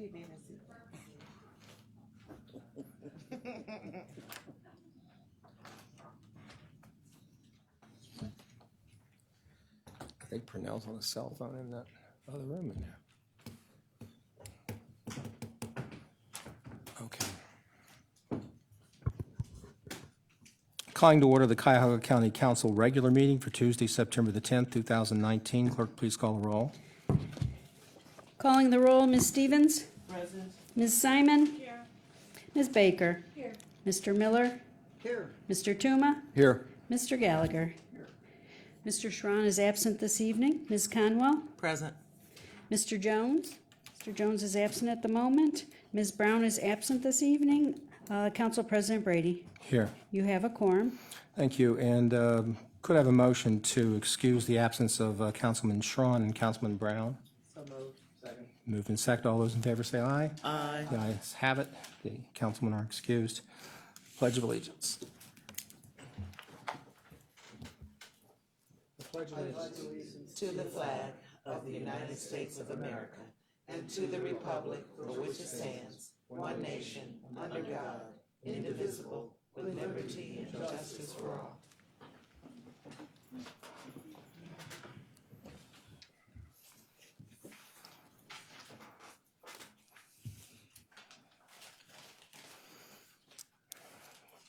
I think Purnell's on a cell phone in that other room in there. Okay. Calling to order the Cuyahoga County Council regular meeting for Tuesday, September the 10th, 2019. Clerk, please call the roll. Calling the roll, Ms. Stevens? Present. Ms. Simon? Here. Ms. Baker? Here. Mr. Miller? Here. Mr. Tuma? Here. Mr. Gallagher? Mr. Schron is absent this evening. Ms. Conwell? Present. Mr. Jones? Mr. Jones is absent at the moment. Ms. Brown is absent this evening. Council President Brady, Here. you have a quorum. Thank you. And could I have a motion to excuse the absence of Councilman Schron and Councilman Brown? So moved. Second. Moved and second. All those in favor say aye. Aye. The ayes have it. The councilmen are excused. Pledge of Allegiance. To the flag of the United States of America and to the republic for which it stands, one nation, under God, indivisible, with liberty and justice for all.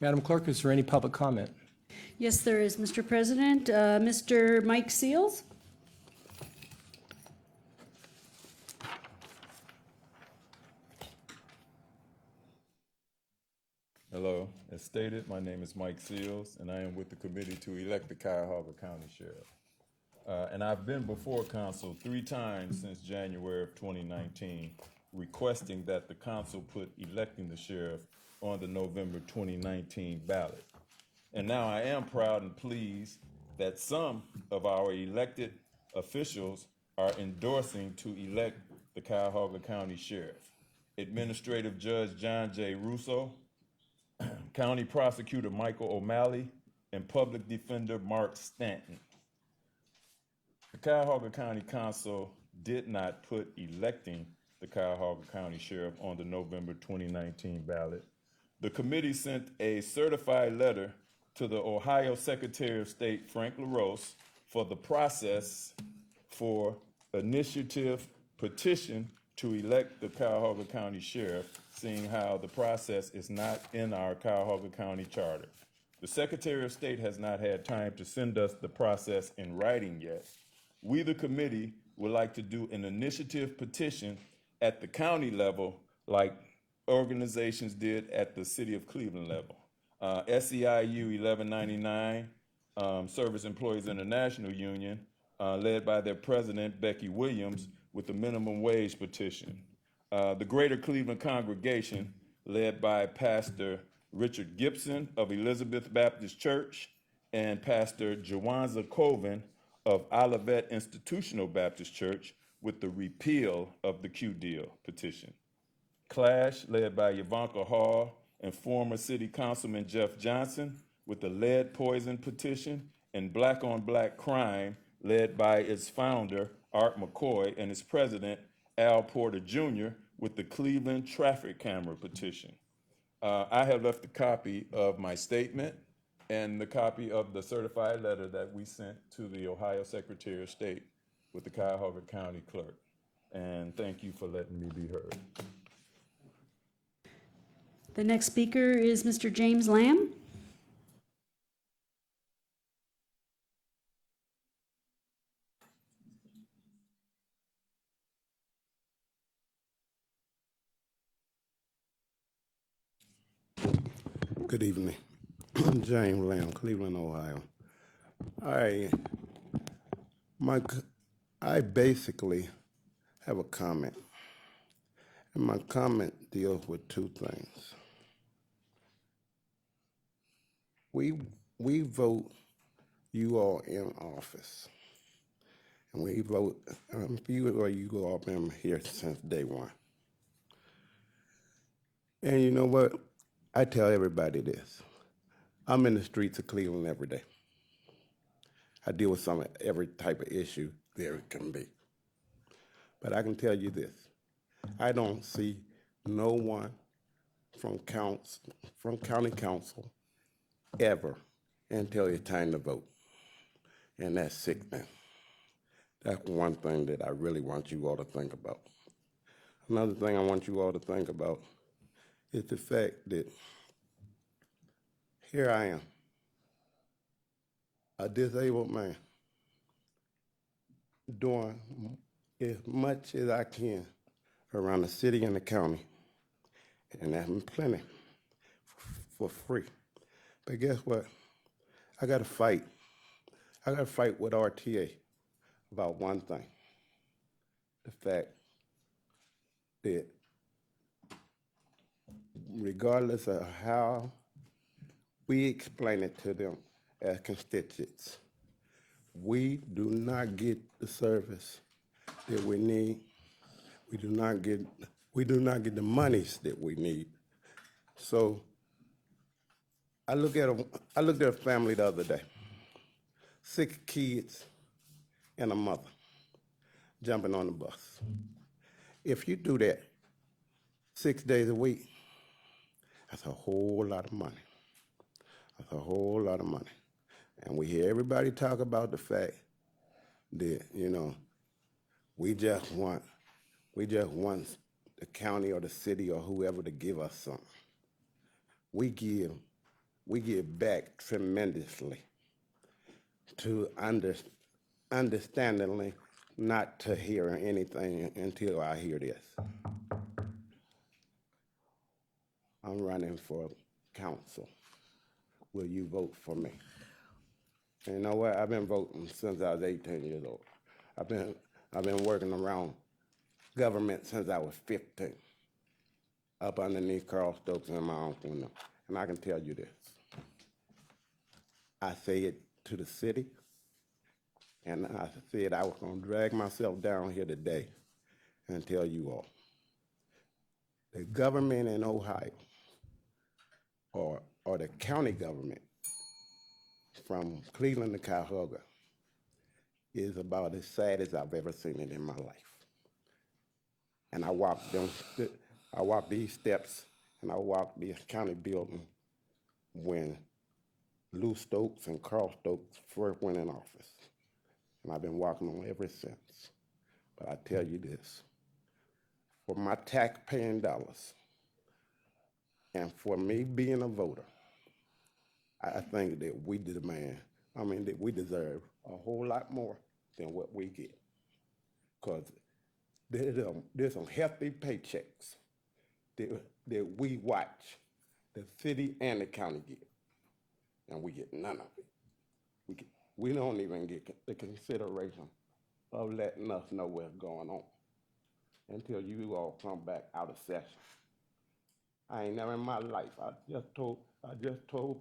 Madam Clerk, is there any public comment? Yes, there is, Mr. President. Mr. Mike Seals? Hello, as stated, my name is Mike Seals, and I am with the committee to elect the Cuyahoga County Sheriff. And I've been before council 3 times since January of 2019, requesting that the council put electing the sheriff on the November 2019 ballot. And now I am proud and pleased that some of our elected officials are endorsing to elect the Cuyahoga County Sheriff. Administrative Judge John J. Russo, County Prosecutor Michael O'Malley, and Public Defender Mark Stanton. The Cuyahoga County Council did not put electing the Cuyahoga County Sheriff on the November 2019 ballot. The committee sent a certified letter to the Ohio Secretary of State, Frank LaRose, for the process for initiative petition to elect the Cuyahoga County Sheriff, seeing how the process is not in our Cuyahoga County Charter. The Secretary of State has not had time to send us the process in writing yet. We, the committee, would like to do an initiative petition at the county level like organizations did at the City of Cleveland level. SEIU 1199, Service Employees International Union, led by their president, Becky Williams, with the minimum wage petition. The Greater Cleveland Congregation, led by Pastor Richard Gibson of Elizabeth Baptist Church and Pastor Jawanza Colvin of Olivet Institutional Baptist Church, with the repeal of the Q deal petition. Clash, led by Yvanka Hall and former City Councilman Jeff Johnson, with the lead poison petition, and Black on Black Crime, led by its founder, Art McCoy, and its president, Al Porter Jr., with the Cleveland traffic camera petition. I have left a copy of my statement and the copy of the certified letter that we sent to the Ohio Secretary of State with the Cuyahoga County Clerk. And thank you for letting me be heard. The next speaker is Mr. James Lamb. Good evening. James Lamb, Cleveland, Ohio. I basically have a comment, and my comment deals with 2 things. We vote you all in office, and we vote you all been here since day one. And you know what? I tell everybody this. I'm in the streets of Cleveland every day. I deal with every type of issue there can be. But I can tell you this. I don't see no one from county council ever until it's time to vote. And that's sickening. That's one thing that I really want you all to think about. Another thing I want you all to think about is the fact that here I am, a disabled man, doing as much as I can around the city and the county, and that's plenty for free. But guess what? I got to fight. I got to fight with RTA about one thing: the fact that regardless of how we explain it to them as constituents, we do not get the service that we need. We do not get the monies that we need. So I looked at a family the other day, 6 kids and a mother jumping on the bus. If you do that 6 days a week, that's a whole lot of money. That's a whole lot of money. And we hear everybody talk about the fact that, we just want the county or the city or whoever to give us something. We give back tremendously to understandingly not to hear anything until I hear this. I'm running for council. Will you vote for me? And you know what? I've been voting since I was 18 years old. I've been working around government since I was 15, up underneath Carl Stokes and my uncle. And I can tell you this. I say it to the city, and I said I was going to drag myself down here today and tell you all. The government in Ohio, or the county government from Cleveland to Cuyahoga, is about as sad as I've ever seen it in my life. And I walked these steps, and I walked this county building when Lou Stokes and Carl Stokes first went in office. And I've been walking on ever since. But I tell you this, for my tax-paying dollars, and for me being a voter, I think that we deserve a whole lot more than what we get. Because there's some hefty paychecks that we watch the city and the county get, and we get none of it. We don't even get the consideration of letting us know what's going on until you all come back out of session. I ain't never in my life, I just told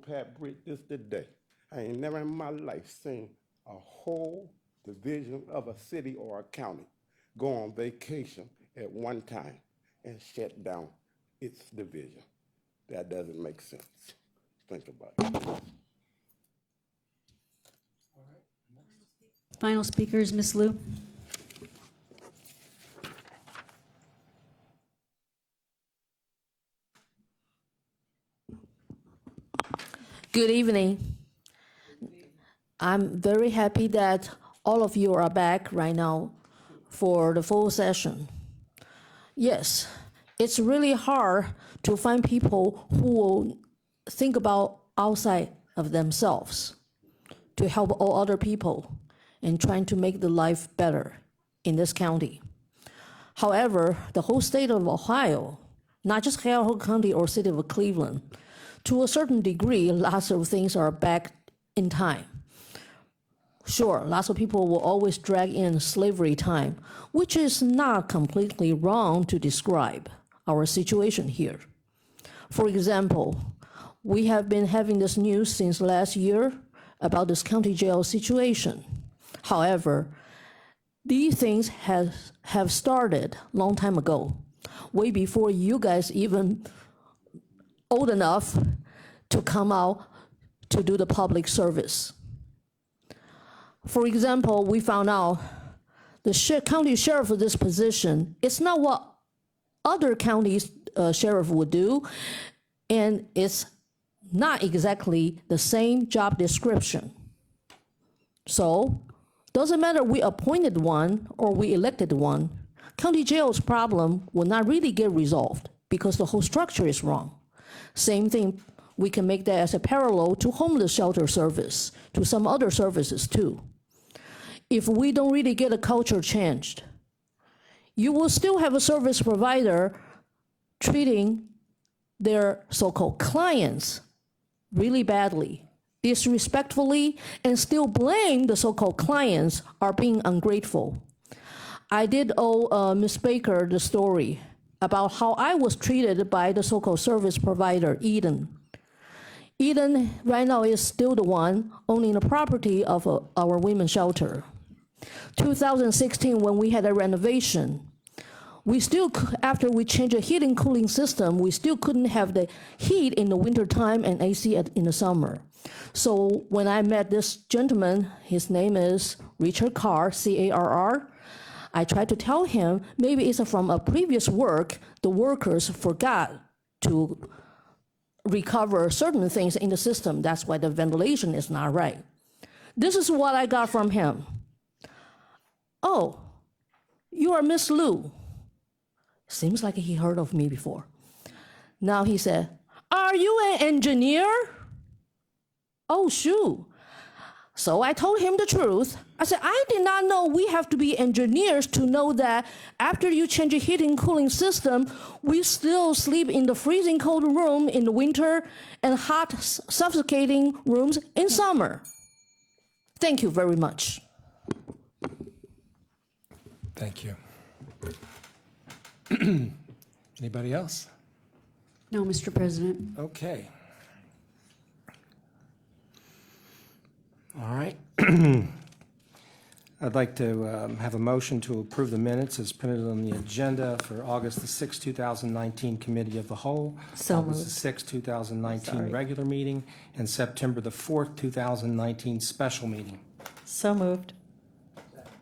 Pat Britt this today, I ain't never in my life seen a whole division of a city or a county go on vacation at one time and shut down its division. That doesn't make sense. Think about it. Final speaker is Ms. Liu. Good evening. I'm very happy that all of you are back right now for the full session. Yes, it's really hard to find people who will think about outside of themselves to help all other people in trying to make the life better in this county. However, the whole state of Ohio, not just Cuyahoga County or city of Cleveland, to a certain degree, lots of things are back in time. Sure, lots of people will always drag in slavery time, which is not completely wrong to describe our situation here. For example, we have been having this news since last year about this county jail situation. However, these things have started a long time ago, way before you guys even old enough to come out to do the public service. For example, we found out the county sheriff of this position is not what other counties sheriff would do, and it's not exactly the same job description. So, doesn't matter we appointed one or we elected one, county jail's problem will not really get resolved because the whole structure is wrong. Same thing, we can make that as a parallel to homeless shelter service, to some other services too. If we don't really get a culture changed, you will still have a service provider treating their so-called clients really badly, disrespectfully, and still blame the so-called clients are being ungrateful. I did owe Ms. Baker the story about how I was treated by the so-called service provider, Eden. Eden right now is still the one owning the property of our women's shelter. 2016, when we had a renovation, we still, after we changed the heating cooling system, we still couldn't have the heat in the wintertime and AC in the summer. So when I met this gentleman, his name is Richard Carr, C-A-R-R, I tried to tell him maybe it's from a previous work, the workers forgot to recover certain things in the system. That's why the ventilation is not right. This is what I got from him. Oh, you are Miss Liu. Seems like he heard of me before. Now he said, are you an engineer? Oh, shoot. So I told him the truth. I said, I did not know we have to be engineers to know that after you change a heating cooling system, we still sleep in the freezing cold room in the winter and hot suffocating rooms in summer. Thank you very much. Thank you. Anybody else? No, Mr. President. Okay. All right. I'd like to have a motion to approve the minutes as printed on the agenda for August the 6th, 2019 Committee of the Whole, So August moved. the 6th, 2019 Sorry. regular meeting, and September the 4th, 2019 special meeting. So moved.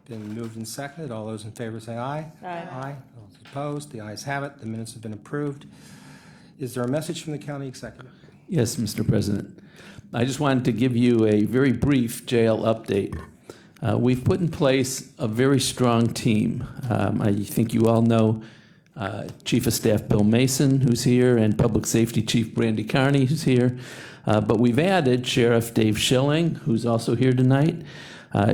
Been moved and seconded. All those in favor say aye. Aye. Aye. Those opposed, the ayes have it. The minutes have been approved. Is there a message from the county executive? Yes, Mr. President. I just wanted to give you a very brief jail update. We've put in place a very strong team. I think you all know Chief of Staff Bill Mason, who's here, and Public Safety Chief Brandy Carney, who's here. But we've added Sheriff Dave Schilling, who's also here tonight,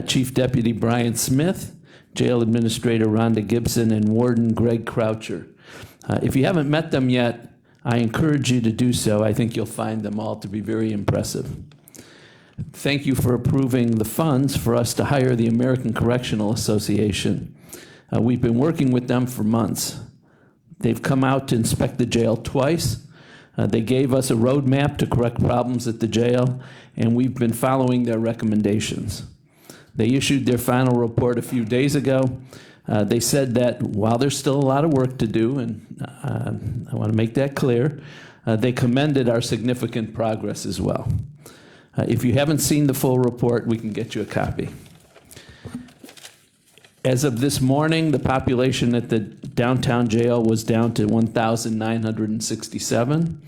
Chief Deputy Brian Smith, Jail Administrator Rhonda Gibson, and Warden Greg Croucher. If you haven't met them yet, I encourage you to do so. I think you'll find them all to be very impressive. Thank you for approving the funds for us to hire the American Correctional Association. We've been working with them for months. They've come out to inspect the jail twice. They gave us a roadmap to correct problems at the jail, and we've been following their recommendations. They issued their final report a few days ago. They said that while there's still a lot of work to do, and I want to make that clear, they commended our significant progress as well. If you haven't seen the full report, we can get you a copy. As of this morning, the population at the downtown jail was down to 1,967,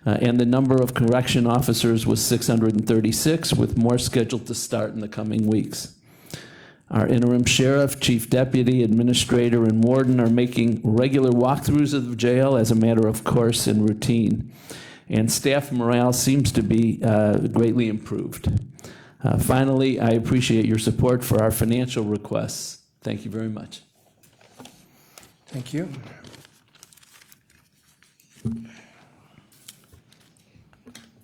and the number of correction officers was 636, with more scheduled to start in the coming weeks. Our interim sheriff, chief deputy, administrator, and warden are making regular walkthroughs of the jail as a matter of course and routine. And staff morale seems to be greatly improved. Finally, I appreciate your support for our financial requests. Thank you very much. Thank you.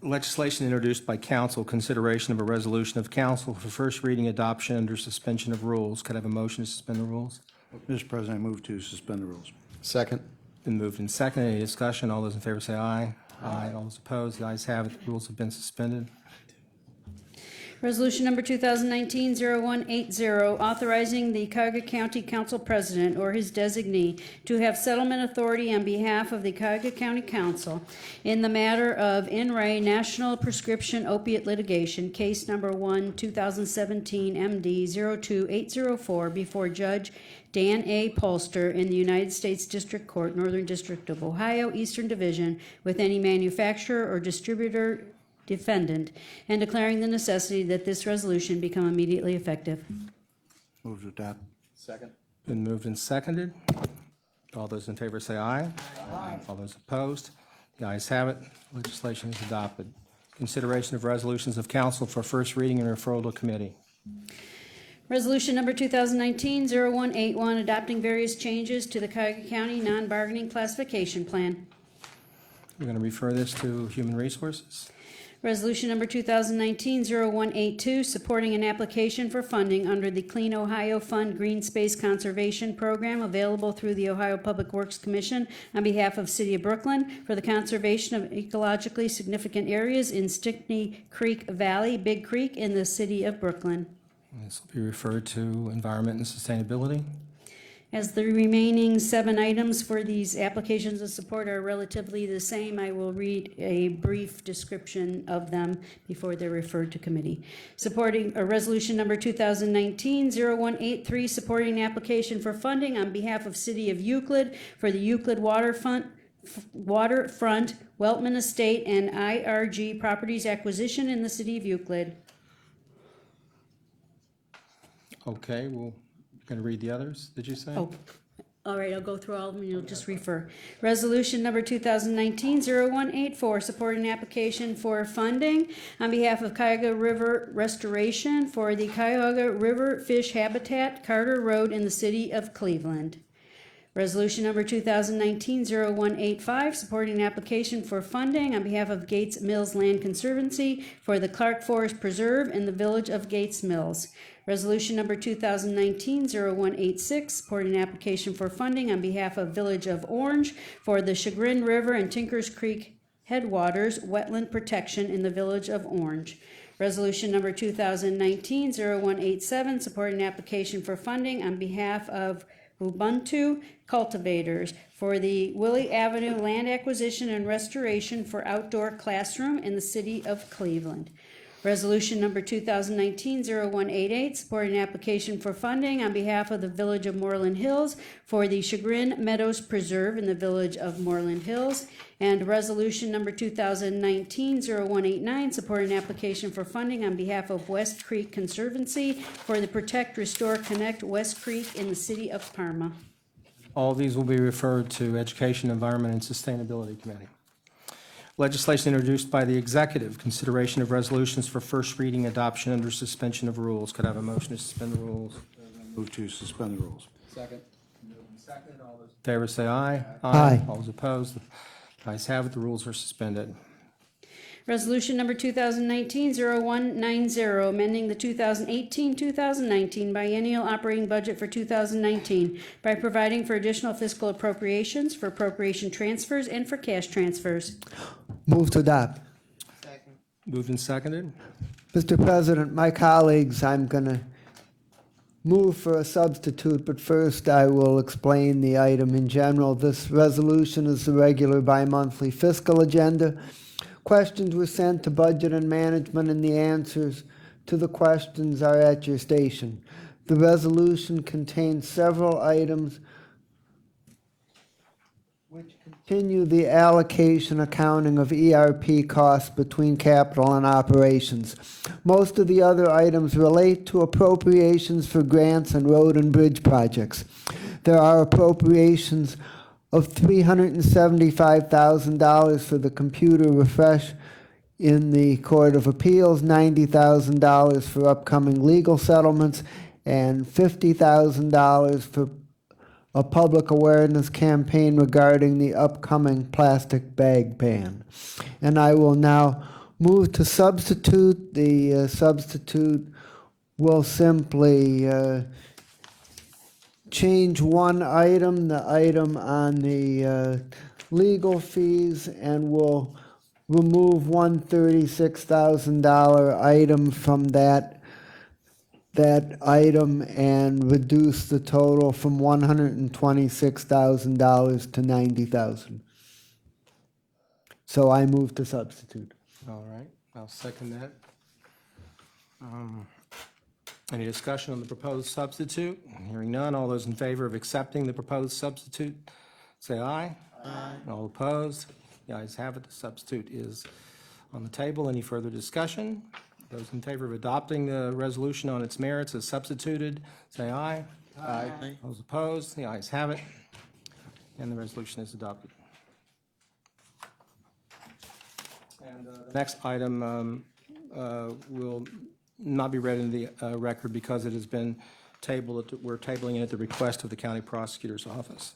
Legislation introduced by council, consideration of a resolution of council for first reading adoption under suspension of rules. Could I have a motion to suspend the rules? Mr. President, I move to suspend the rules. Second. Been moved and seconded. Any discussion? All those in favor say aye. Aye. All those opposed, the ayes have it. The rules have been suspended. Resolution number 2019-0180, authorizing the Cuyahoga County Council President or his designee to have settlement authority on behalf of the Cuyahoga County Council in the matter of In Re National Prescription Opiate Litigation, case number 1, 2017 MD 02804, before Judge Dan A. Polster in the United States District Court, Northern District of Ohio, Eastern Division, with any manufacturer or distributor defendant, and declaring the necessity that this resolution become immediately effective. Move to adopt. Second. Been moved and seconded. All those in favor say aye. Aye. All those opposed? The ayes have it. Legislation is adopted. Consideration of resolutions of council for first reading and referral to committee. Resolution number 2019-0181, adopting various changes to the Cuyahoga County non-bargaining classification plan. We're going to refer this to Human Resources. Resolution number 2019-0182, supporting an application for funding under the Clean Ohio Fund Green Space Conservation Program available through the Ohio Public Works Commission on behalf of City of Brooklyn for the conservation of ecologically significant areas in Stickney Creek Valley, Big Creek, in the City of Brooklyn. This will be referred to Environment and Sustainability. As the remaining 7 items for these applications of support are relatively the same, I will read a brief description of them before they're referred to committee. Supporting resolution number 2019-0183, supporting an application for funding on behalf of City of Euclid for the Euclid Waterfront Weltman Estate and IRG Properties acquisition in the City of Euclid. Okay, we're going to read the others, did you say? Oh, all right, I'll go through all of them, and you'll just refer. Resolution number 2019-0184, supporting an application for funding on behalf of Cuyahoga River Restoration for the Cuyahoga River Fish Habitat, Carter Road, in the City of Cleveland. Resolution number 2019-0185, supporting an application for funding on behalf of Gates Mills Land Conservancy for the Clark Forest Preserve in the Village of Gates Mills. Resolution number 2019-0186, supporting an application for funding on behalf of Village of Orange for the Chagrin River and Tinkers Creek Headwaters Wetland Protection in the Village of Orange. Resolution number 2019-0187, supporting an application for funding on behalf of Ubuntu Cultivators for the Willie Avenue Land Acquisition and Restoration for Outdoor Classroom in the City of Cleveland. Resolution number 2019-0188, supporting an application for funding on behalf of the Village of Moreland Hills for the Chagrin Meadows Preserve in the Village of Moreland Hills. And resolution number 2019-0189, supporting an application for funding on behalf of West Creek Conservancy for the Protect, Restore, Connect West Creek in the City of Parma. All these will be referred to Education, Environment, and Sustainability Committee. Legislation introduced by the executive, consideration of resolutions for first reading, adoption under suspension of rules. Could I have a motion to suspend the rules? Move to suspend the rules. Second. All those in favor say aye. Aye. All those opposed? The ayes have it. The rules are suspended. Resolution number 2019-0190, amending the 2018-2019 biennial operating budget for 2019 by providing for additional fiscal appropriations, for appropriation transfers, and for cash transfers. Move to adopt. Moved and seconded. Mr. President, my colleagues, I'm going to move for a substitute, but first I will explain the item in general. This resolution is the regular bi-monthly fiscal agenda. Questions were sent to Budget and Management, and the answers to the questions are at your station. The resolution contains several items which continue the allocation accounting of ERP costs between capital and operations. Most of the other items relate to appropriations for grants and road and bridge projects. There are appropriations of $375,000 for the computer refresh in the Court of Appeals, $90,000 for upcoming legal settlements, and $50,000 for a public awareness campaign regarding the upcoming plastic bag ban. And I will now move to substitute. The substitute will simply change one item, the item on the legal fees, and will remove one $36,000 item from that item and reduce the total from $126,000 to $90,000. So I move to substitute. All right, I'll second that. Any discussion on the proposed substitute? Hearing none, all those in favor of accepting the proposed substitute, say aye. Aye. All opposed? The ayes have it, the substitute is on the table. Any further discussion? Those in favor of adopting the resolution on its merits as substituted, say aye. Aye. Those opposed? The ayes have it, and the resolution is adopted. And the next item will not be read in the record because it has been tabled. We're tabling it at the request of the county prosecutor's office.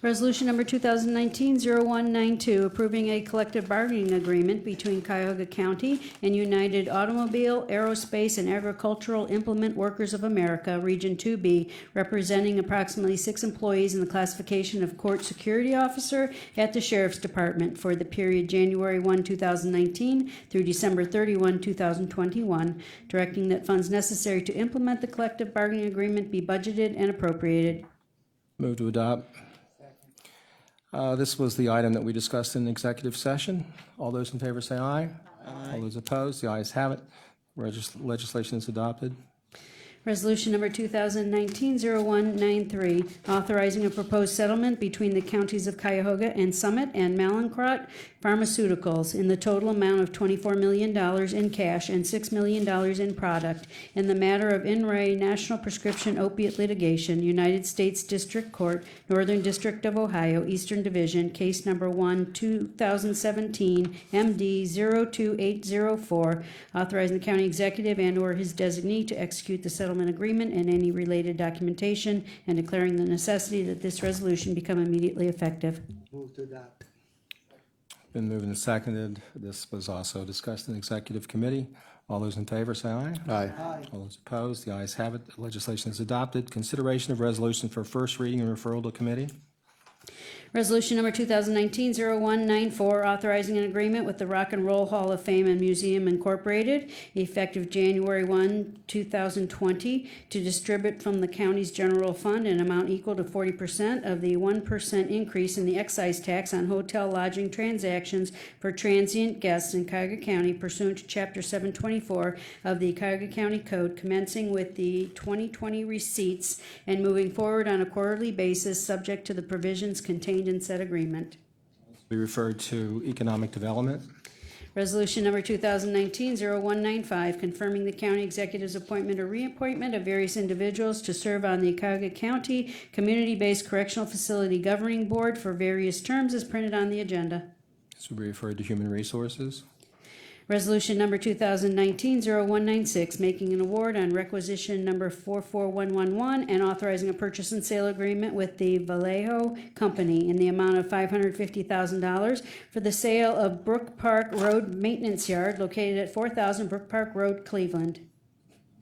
Resolution number 2019-0192, approving a collective bargaining agreement between Cuyahoga County and United Automobile, Aerospace, and Agricultural Implement Workers of America, Region 2B, representing approximately 6 employees in the classification of Court Security Officer at the Sheriff's Department for the period January 1, 2019 through December 31, 2021, directing that funds necessary to implement the collective bargaining agreement be budgeted and appropriated. Move to adopt. This was the item that we discussed in executive session. All those in favor say aye. Aye. All those opposed, the ayes have it. Legislation is adopted. Resolution number 2019-0193, authorizing a proposed settlement between the counties of Cuyahoga and Summit and Mallinckrodt Pharmaceuticals in the total amount of $24 million in cash and $6 million in product in the matter of In Re National Prescription Opiate Litigation, United States District Court, Northern District of Ohio, Eastern Division, case number 1, 2017, MD 02804, authorizing the county executive and/or his designee to execute the settlement agreement and any related documentation, and declaring the necessity that this resolution become immediately effective. Move to adopt. Been moved and seconded. This was also discussed in executive committee. All those in favor say aye. Aye. All those opposed, the ayes have it. The legislation is adopted. Consideration of resolution for first reading and referral to committee. Resolution number 2019-0194, authorizing an agreement with the Rock and Roll Hall of Fame and Museum Incorporated, effective January 1, 2020, to distribute from the county's general fund an amount equal to 40% of the 1% increase in the excise tax on hotel lodging transactions for transient guests in Cuyahoga County pursuant to Chapter 724 of the Cuyahoga County Code, commencing with the 2020 receipts and moving forward on a quarterly basis, subject to the provisions contained in said agreement. Be referred to economic development. Resolution number 2019-0195, confirming the county executive's appointment or reappointment of various individuals to serve on the Cuyahoga County Community-Based Correctional Facility Governing Board for various terms as printed on the agenda. This will be referred to human resources. Resolution number 2019-0196, making an award on requisition number 44111 and authorizing a purchase and sale agreement with the Vallejo Company in the amount of $550,000 for the sale of Brook Park Road Maintenance Yard located at 4000 Brook Park Road, Cleveland.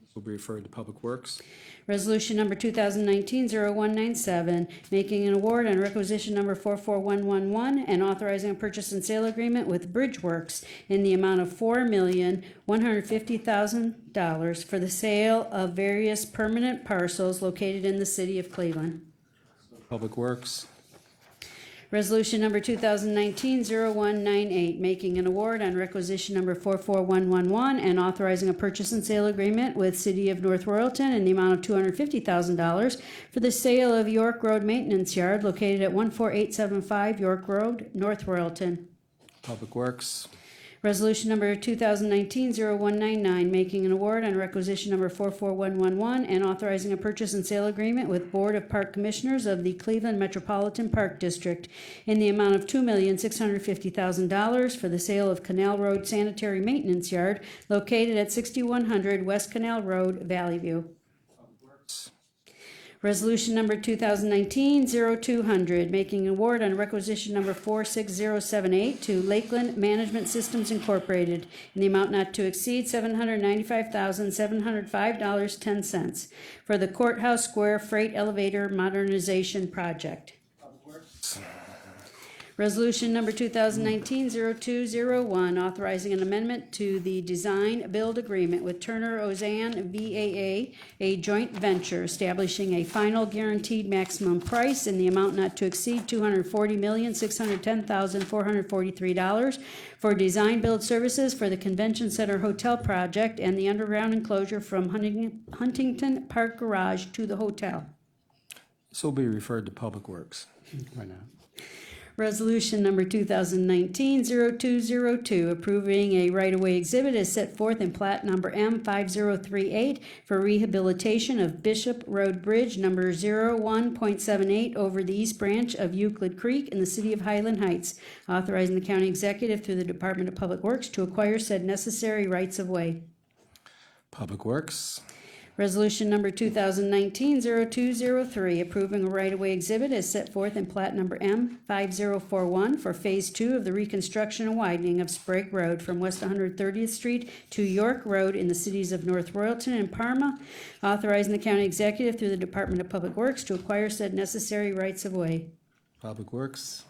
This will be referred to Public Works. Resolution number 2019-0197, making an award on requisition number 44111 and authorizing a purchase and sale agreement with Bridgeworks in the amount of $4,150,000 for the sale of various permanent parcels located in the city of Cleveland. Public Works. Resolution number 2019-0198, making an award on requisition number 44111 and authorizing a purchase and sale agreement with City of North Royalton in the amount of $250,000 for the sale of York Road Maintenance Yard located at 14875 York Road, North Royalton. Public Works. Resolution number 2019-0199, making an award on requisition number 44111 and authorizing a purchase and sale agreement with Board of Park Commissioners of the Cleveland Metropolitan Park District in the amount of $2,650,000 for the sale of Canal Road Sanitary Maintenance Yard located at 6100 West Canal Road, Valley View. Resolution number 2019-0200, making an award on requisition number 46078 to Lakeland Management Systems Incorporated in the amount not to exceed $795,705.10 for the Courthouse Square Freight Elevator Modernization Project. Resolution number 2019-0201, authorizing an amendment to the design-build agreement with Turner Ozanne VAA, a joint venture establishing a final guaranteed maximum price in the amount not to exceed $240,610,443 for design-build services for the Convention Center Hotel project and the underground enclosure from Huntington Park Garage to the hotel. This will be referred to Public Works. Why not? Resolution number 2019-0202, approving a right-of-way exhibit as set forth in plat number M5038 for rehabilitation of Bishop Road Bridge number 01.78 over the East Branch of Euclid Creek in the city of Highland Heights, authorizing the county executive through the Department of Public Works to acquire said necessary rights-of-way. Public Works. Resolution number 2019-0203, approving a right-of-way exhibit as set forth in plat number M5041 for Phase 2 of the reconstruction and widening of Sprague Road from West 130th Street to York Road in the cities of North Royalton and Parma, authorizing the county executive through the Department of Public Works to acquire said necessary rights-of-way. Public Works.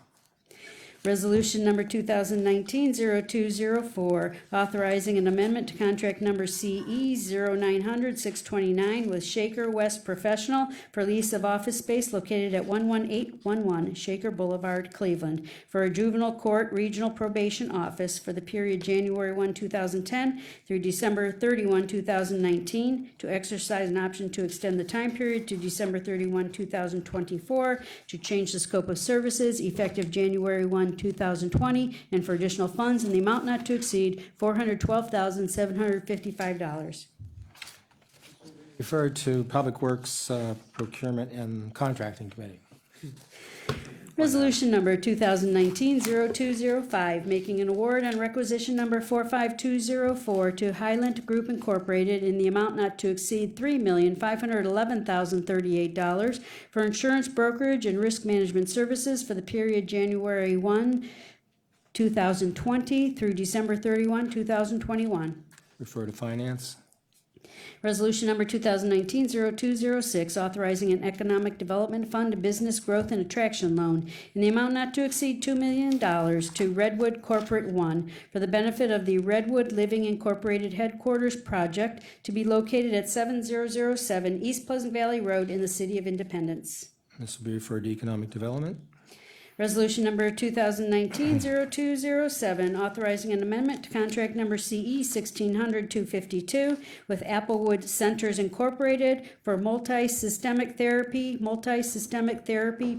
Resolution number 2019-0204, authorizing an amendment to contract number CE 0900-629 with Shaker West Professional for lease of office space located at 11811 Shaker Boulevard, Cleveland, for a juvenile court regional probation office for the period January 1, 2010 through December 31, 2019, to exercise an option to extend the time period to December 31, 2024, to change the scope of services effective January 1, 2020, and for additional funds in the amount not to exceed $412,755. Referred to Public Works, Procurement and Contracting Committee. Resolution number 2019-0205, making an award on requisition number 45204 to Highland Group Incorporated in the amount not to exceed $3,511,038 for insurance brokerage and risk management services for the period January 1, 2020 through December 31, 2021. Refer to Finance. Resolution number 2019-0206, authorizing an economic development fund business growth and attraction loan in the amount not to exceed $2 million to Redwood Corporate One for the benefit of the Redwood Living Incorporated Headquarters Project to be located at 7007 East Pleasant Valley Road in the City of Independence. This will be referred to Economic Development. Resolution number 2019-0207, authorizing an amendment to contract number CE 1600-252 with Applewood Centers Incorporated for multi-systemic therapy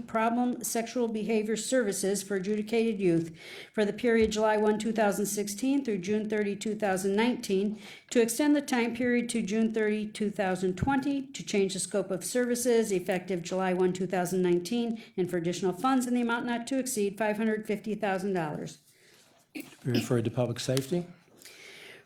problem sexual behavior services for adjudicated youth for the period July 1, 2016 through June 30, 2019, to extend the time period to June 30, 2020, to change the scope of services effective July 1, 2019, and for additional funds in the amount not to exceed $550,000. Be referred to Public Safety.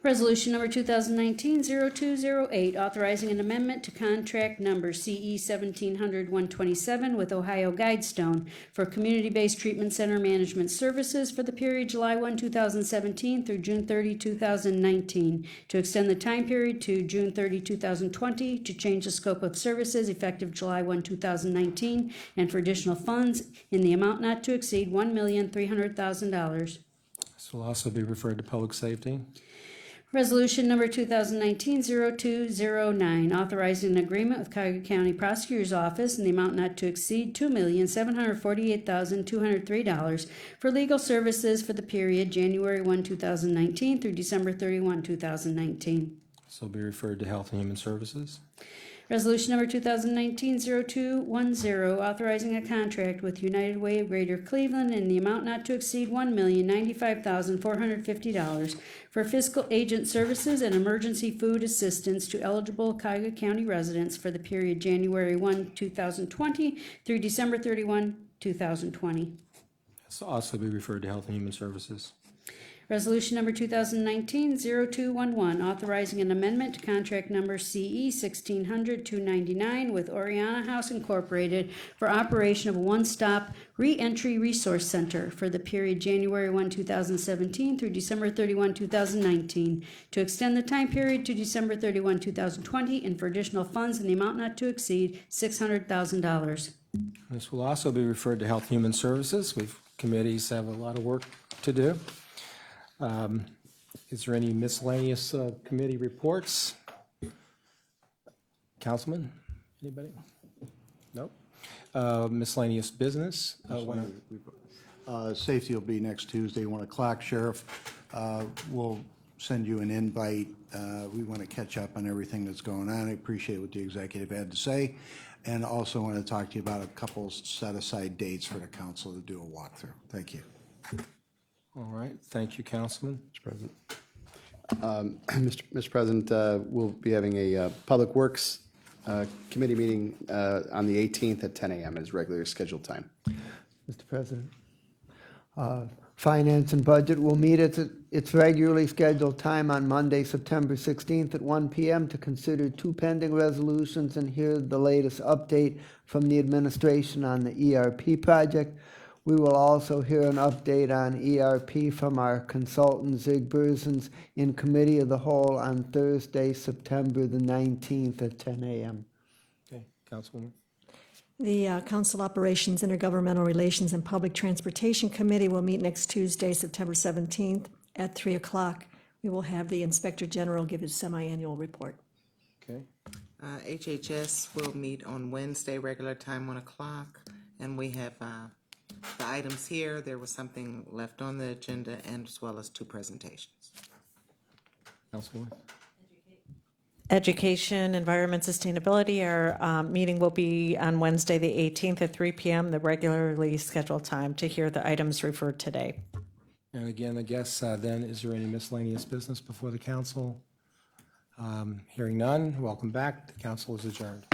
Resolution number 2019-0208, authorizing an amendment to contract number CE 1700-127 with Ohio Guidestone for community-based treatment center management services for the period July 1, 2017 through June 30, 2019, to extend the time period to June 30, 2020, to change the scope of services effective July 1, 2019, and for additional funds in the amount not to exceed $1,300,000. This will also be referred to Public Safety. Resolution number 2019-0209, authorizing an agreement with Cuyahoga County Prosecutor's Office in the amount not to exceed $2,748,203 for legal services for the period January 1, 2019 through December 31, 2019. This will be referred to Health and Human Services. Resolution number 2019-0210, authorizing a contract with United Way of Greater Cleveland in the amount not to exceed $1,095,450 for fiscal agent services and emergency food assistance to eligible Cuyahoga County residents for the period January 1, 2020 through December 31, 2020. This will also be referred to Health and Human Services. Resolution number 2019-0211, authorizing an amendment to contract number CE 1600-299 with Oriana House Incorporated for operation of a one-stop re-entry resource center for the period January 1, 2017 through December 31, 2019, to extend the time period to December 31, 2020, and for additional funds in the amount not to exceed $600,000. This will also be referred to Health and Human Services. We've committees have a lot of work to do. Is there any miscellaneous committee reports? Councilman, anybody? Nope. Miscellaneous business? Safety will be next Tuesday, 1 o'clock. Sheriff, we'll send you an invite. We want to catch up on everything that's going on. I appreciate what the executive had to say. And also want to talk to you about a couple set-aside dates for the council to do a walkthrough. Thank you. All right, thank you, Councilman. Mr. President. Mr. President, we'll be having a Public Works Committee meeting on the 18th at 10 a.m. as regularly scheduled time. Mr. President. Finance and Budget will meet at its regularly scheduled time on Monday, September 16th at 1 p.m. to consider 2 pending resolutions and hear the latest update from the administration on the ERP project. We will also hear an update on ERP from our consultant Zig Berzens in Committee of the Whole on Thursday, September the 19th at 10 a.m. Okay, Councilwoman. The Council Operations, Intergovernmental Relations, and Public Transportation Committee will meet next Tuesday, September 17th at 3 o'clock. We will have the Inspector General give his semi-annual report. Okay. HHS will meet on Wednesday, regular time, 1 o'clock, and we have the items here. There was something left on the agenda, and as well as 2 presentations. Councilwoman. Education, Environment, Sustainability. Our meeting will be on Wednesday, the 18th at 3 p.m., the regularly scheduled time to hear the items referred today. And again, I guess then, is there any miscellaneous business before the council? Hearing none, welcome back. The council is adjourned.